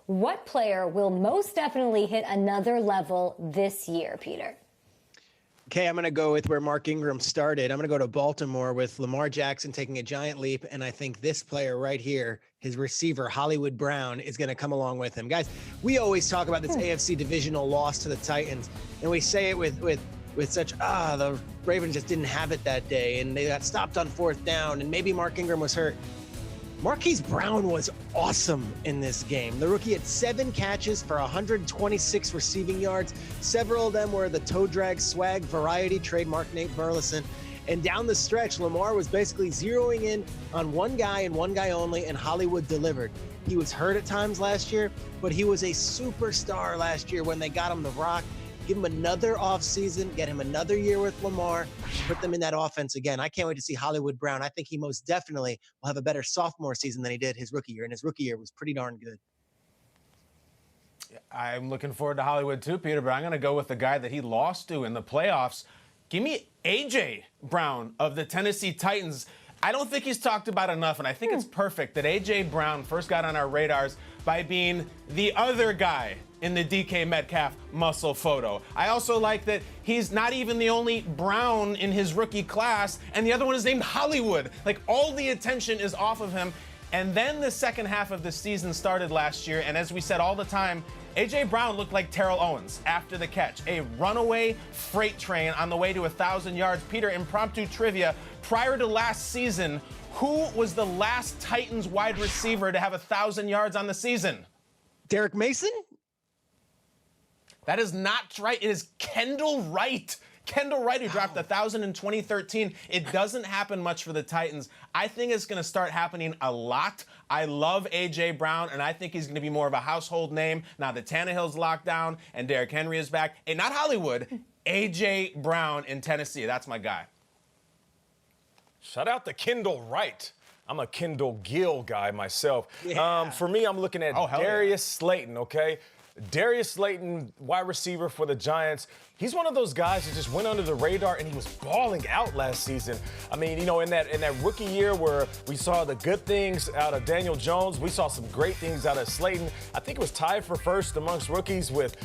What player will most definitely hit another level this year, Peter? Okay, I'm going to go with where Mark Ingram started. I'm going to go to Baltimore with Lamar Jackson taking a giant leap, and I think this player right here, his receiver, Hollywood Brown, is going to come along with him. Guys, we always talk about this AFC divisional loss to the Titans, and we say it with such, the Ravens just didn't have it that day, and they got stopped on fourth down, and maybe Mark Ingram was hurt. Marquise Brown was awesome in this game. The rookie had 7 catches for 126 receiving yards. Several of them were the toe drag swag variety, trademark Nate Burleson. And down the stretch, Lamar was basically zeroing in on one guy and one guy only, and Hollywood delivered. He was hurt at times last year, but he was a superstar last year when they got him the rock. Give him another offseason, get him another year with Lamar, put them in that offense again. I can't wait to see Hollywood Brown. I think he most definitely will have a better sophomore season than he did his rookie year, and his rookie year was pretty darn good. I'm looking forward to Hollywood too, Peter, but I'm going to go with the guy that he lost to in the playoffs. Give me A.J. Brown of the Tennessee Titans. I don't think he's talked about enough, and I think it's perfect that A.J. Brown first got on our radars by being the other guy in the DK Metcalf muscle photo. I also like that he's not even the only Brown in his rookie class, and the other one is named Hollywood. Like, all the attention is off of him. And then the second half of the season started last year, and as we said all the time, A.J. Brown looked like Terrell Owens after the catch. A runaway freight train on the way to 1,000 yards. Peter, impromptu trivia. Prior to last season, who was the last Titans wide receiver to have 1,000 yards on the season? Derek Mason? That is not right. It is Kendall Wright. Kendall Wright, who dropped 1,000 in 2013. It doesn't happen much for the Titans. I think it's going to start happening a lot. I love A.J. Brown, and I think he's going to be more of a household name now that Tannehill's locked down and Derrick Henry is back. And not Hollywood, A.J. Brown in Tennessee. That's my guy. Shout out to Kendall Wright. I'm a Kendall Gill guy myself. Yeah. For me, I'm looking at Darius Slayton, okay? Darius Slayton, wide receiver for the Giants. He's one of those guys that just went under the radar, and he was balling out last season. I mean, you know, in that rookie year where we saw the good things out of Daniel Jones, we saw some great things out of Slayton. I think it was tied for first amongst rookies with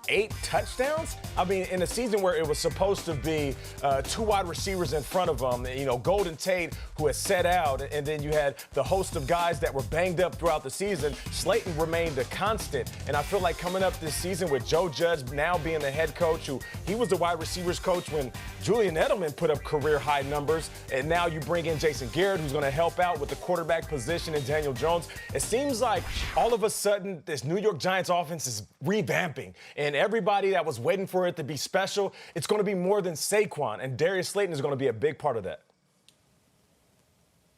8 touchdowns. I mean, in a season where it was supposed to be 2 wide receivers in front of him, you know, Golden Tate, who had set out, and then you had the host of guys that were banged up throughout the season. Slayton remained a constant, and I feel like coming up this season with Joe Judge now being the head coach, who he was the wide receivers coach when Julian Edelman put up career-high numbers, and now you bring in Jason Garrett, who's going to help out with the quarterback position, and Daniel Jones. It seems like all of a sudden this New York Giants offense is revamping, and everybody that was waiting for it to be special, it's going to be more than Saquon, and Darius Slayton is going to be a big part of that.